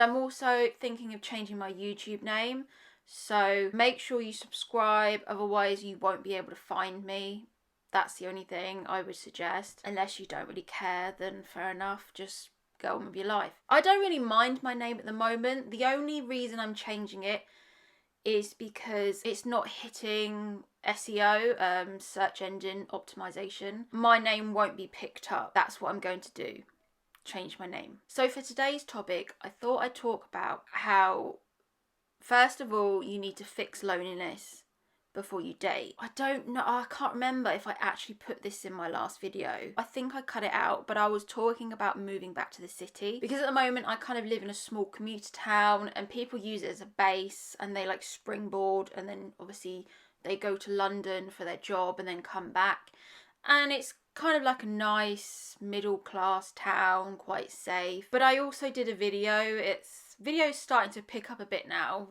I'm also thinking of changing my YouTube name, so make sure you subscribe, otherwise you won't be able to find me. That's the only thing I would suggest. Unless you don't really care, then fair enough, just go on with your life. I don't really mind my name at the moment. The only reason I'm changing it is because it's not hitting SEO, search engine optimization. My name won't be picked up. That's what I'm going to do. Change my name. So for today's topic, I thought I'd talk about how, first of all, you need to fix loneliness before you date. I don't know, I can't remember if I actually put this in my last video. I think I cut it out, but I was talking about moving back to the city because at the moment I kind of live in a small commuter town and people use it as a base and they like springboard and then obviously they go to London for their job and then come back, and it's kind of like a nice middle class town, quite safe. But I also did a video, video's starting to pick up a bit now,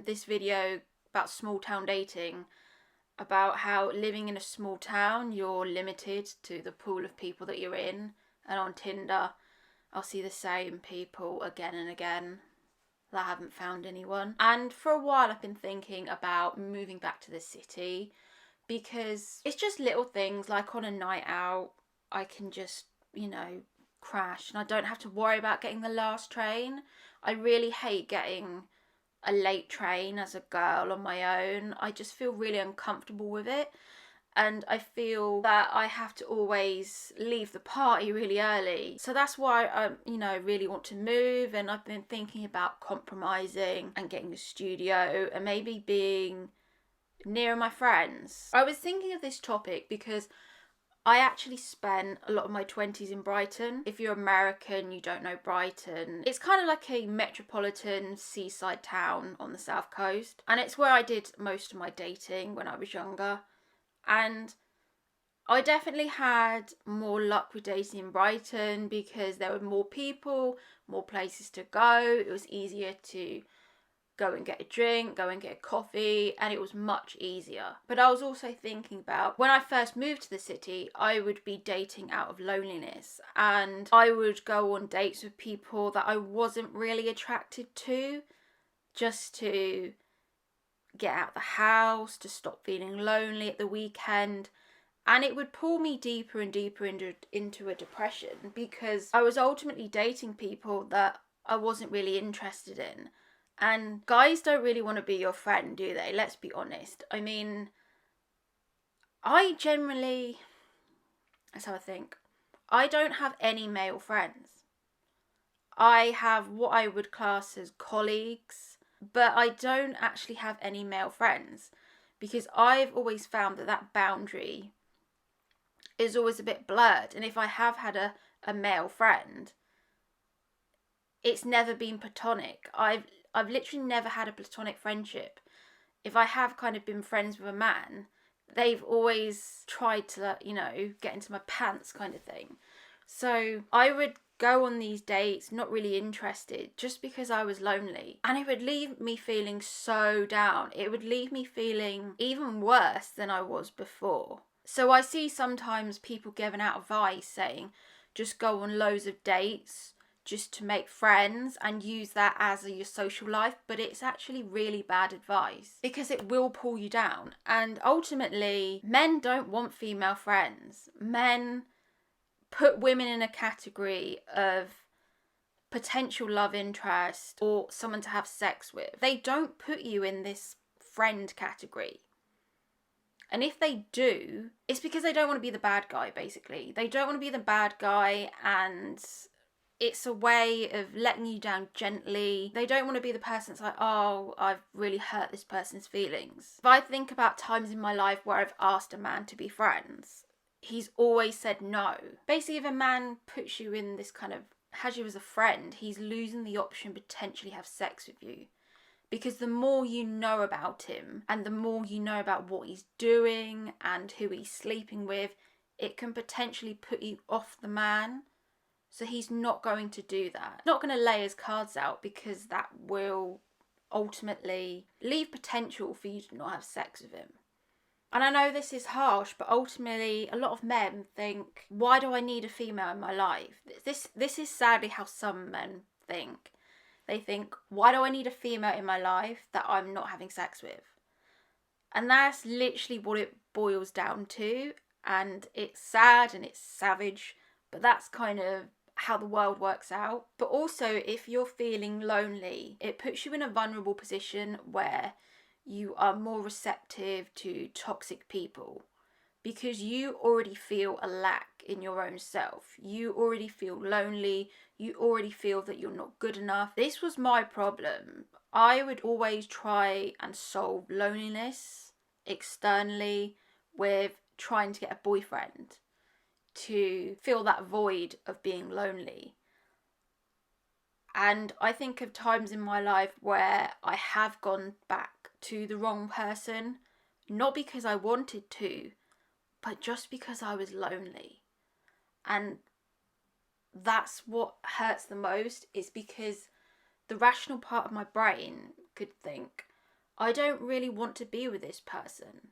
this video about small town dating, about how living in a small town you're limited to the pool of people that you're in, and on Tinder I'll see the same people again and again that I haven't found anyone. And for a while I've been thinking about moving back to the city because it's just little things, like on a night out I can just, crash and I don't have to worry about getting the last train. I really hate getting a late train as a girl on my own. I just feel really uncomfortable with it, and I feel that I have to always leave the party really early. So that's why I, really want to move, and I've been thinking about compromising and getting a studio and maybe being near my friends. I was thinking of this topic because I actually spent a lot of my 20s in Brighton. If you're American, you don't know Brighton. It's kind of like a metropolitan seaside town on the south coast. And it's where I did most of my dating when I was younger. And I definitely had more luck with dating in Brighton because there were more people, more places to go. It was easier to go and get a drink, go and get a coffee, and it was much easier. But I was also thinking about when I first moved to the city, I would be dating out of loneliness and I would go on dates with people that I wasn't really attracted to, just to get out of the house, to stop feeling lonely at the weekend. And it would pull me deeper and deeper into a depression because I was ultimately dating people that I wasn't really interested in. And guys don't really want to be your friend, do they? Let's be honest. I mean, that's how I think. I don't have any male friends. I have what I would class as colleagues, but I don't actually have any male friends because I've always found that boundary is always a bit blurred. And if I have had a male friend, it's never been platonic. I've literally never had a platonic friendship. If I have kind of been friends with a man, they've always tried to, get into my pants kind of thing. So I would go on these dates not really interested just because I was lonely. And it would leave me feeling so down. It would leave me feeling even worse than I was before. So I see sometimes people giving out advice saying, just go on loads of dates just to make friends and use that as your social life, but it's actually really bad advice because it will pull you down. And ultimately, men don't want female friends. Men put women in a category of potential love interest or someone to have sex with. They don't put you in this friend category. And if they do, it's because they don't want to be the bad guy, basically. They don't want to be the bad guy, and it's a way of letting you down gently. They don't want to be the person that's like, oh, I've really hurt this person's feelings. If I think about times in my life where I've asked a man to be friends, he's always said no. Basically, if a man puts you in this kind of, has you as a friend, he's losing the option to potentially have sex with you. Because the more you know about him and the more you know about what he's doing and who he's sleeping with, it can potentially put you off the man. So he's not going to do that. Not going to lay his cards out because that will ultimately leave potential for you to not have sex with him. And I know this is harsh, but ultimately a lot of men think, why do I need a female in my life? This is sadly how some men think. They think, why do I need a female in my life that I'm not having sex with? And that's literally what it boils down to. And it's sad and it's savage, but that's kind of how the world works out. But also, if you're feeling lonely, it puts you in a vulnerable position where you are more receptive to toxic people, because you already feel a lack in your own self. You already feel lonely. You already feel that you're not good enough. This was my problem. I would always try and solve loneliness externally with trying to get a boyfriend to fill that void of being lonely. And I think of times in my life where I have gone back to the wrong person, not because I wanted to, but just because I was lonely. And that's what hurts the most, is because the rational part of my brain could think, I don't really want to be with this person,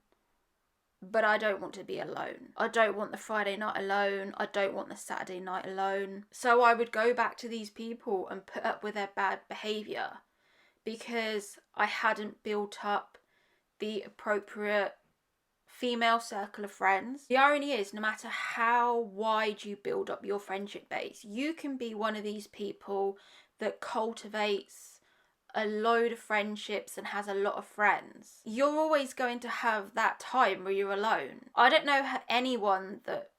but I don't want to be alone. I don't want the Friday night alone. I don't want the Saturday night alone. So I would go back to these people and put up with their bad behaviour because I hadn't built up the appropriate female circle of friends. The irony is, no matter how wide you build up your friendship base, you can be one of these people that cultivates a load of friendships and has a lot of friends. You're always going to have that time where you're alone. I don't know anyone that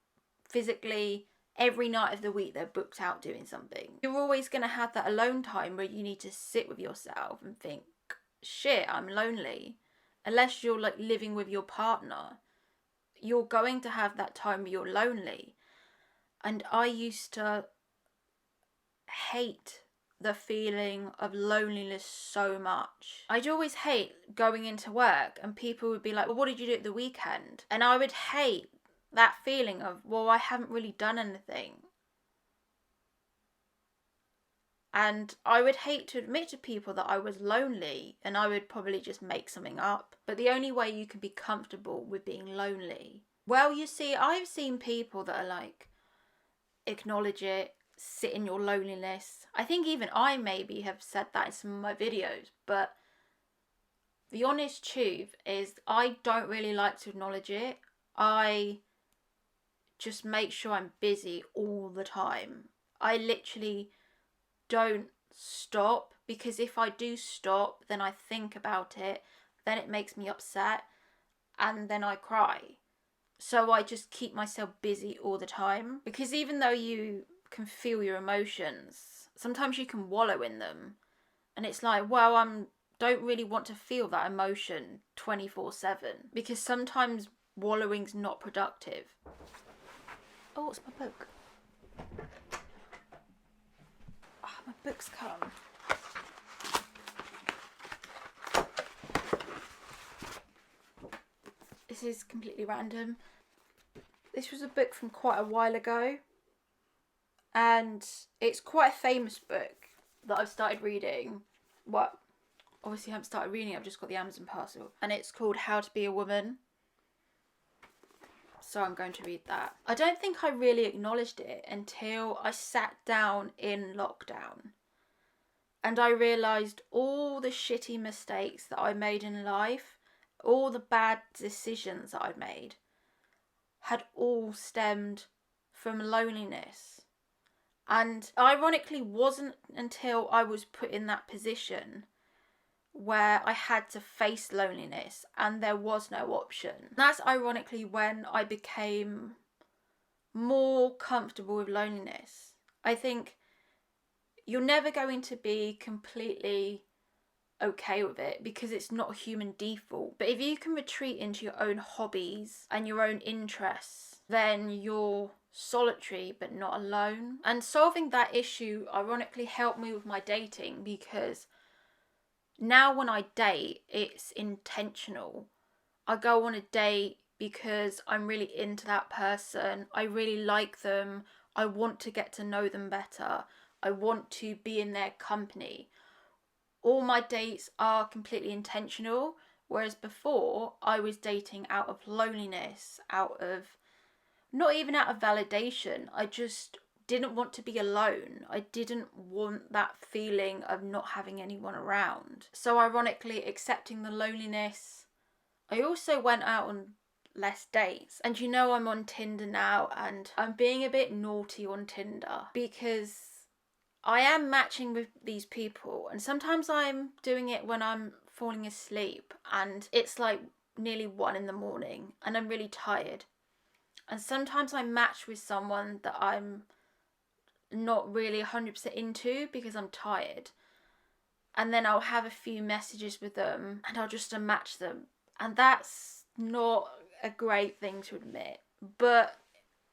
physically every night of the week they're booked out doing something. You're always going to have that alone time where you need to sit with yourself and think, shit, I'm lonely. Unless you're like living with your partner, you're going to have that time where you're lonely. And I used to hate the feeling of loneliness so much. I'd always hate going into work and people would be like, well, what did you do at the weekend? And I would hate that feeling of, well, I haven't really done anything. And I would hate to admit to people that I was lonely, and I would probably just make something up. But the only way you can be comfortable with being lonely, well, you see, I've seen people that are like, acknowledge it, sit in your loneliness. I think even I maybe have said that in some of my videos, but the honest truth is I don't really like to acknowledge it. I just make sure I'm busy all the time. I literally don't stop, because if I do stop, then I think about it, then it makes me upset, and then I cry. So I just keep myself busy all the time, because even though you can feel your emotions, sometimes you can wallow in them, and it's like, well, don't really want to feel that emotion 24/7, because sometimes wallowing's not productive. Oh, it's my book. Oh, my book's come. This is completely random. This was a book from quite a while ago, and it's quite a famous book that I've started reading. Well, obviously I haven't started reading it, I've just got the Amazon parcel. And it's called How to Be a Woman. So I'm going to read that. I don't think I really acknowledged it until I sat down in lockdown. And I realised all the shitty mistakes that I made in life, all the bad decisions that I'd made, had all stemmed from loneliness. And ironically, wasn't until I was put in that position where I had to face loneliness and there was no option. That's ironically when I became more comfortable with loneliness. I think you're never going to be completely okay with it because it's not a human default. But if you can retreat into your own hobbies and your own interests, then you're solitary but not alone. And solving that issue ironically helped me with my dating, because now when I date, it's intentional. I go on a date because I'm really into that person. I really like them. I want to get to know them better. I want to be in their company. All my dates are completely intentional, whereas before I was dating out of loneliness, not even out of validation. I just didn't want to be alone. I didn't want that feeling of not having anyone around. So ironically, accepting the loneliness, I also went out on less dates. And you know, I'm on Tinder now, and I'm being a bit naughty on Tinder because I am matching with these people, and sometimes I'm doing it when I'm falling asleep and it's like nearly 1 a.m. and I'm really tired. And sometimes I match with someone that I'm not really 100% into because I'm tired. And then I'll have a few messages with them and I'll just unmatch them. And that's not a great thing to admit. But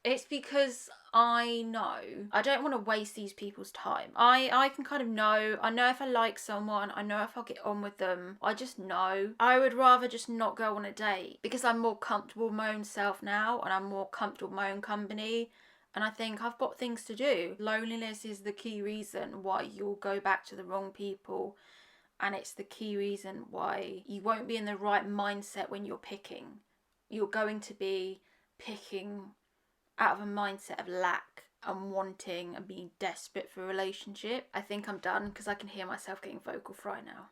it's because I know I don't want to waste these people's time. I can kind of know. I know if I like someone. I know if I'll get on with them. I just know. I would rather just not go on a date because I'm more comfortable with my own self now and I'm more comfortable with my own company. And I think I've got things to do. Loneliness is the key reason why you'll go back to the wrong people. And it's the key reason why you won't be in the right mindset when you're picking. You're going to be picking out of a mindset of lack and wanting and being desperate for a relationship. I think I'm done because I can hear myself getting vocal fry now.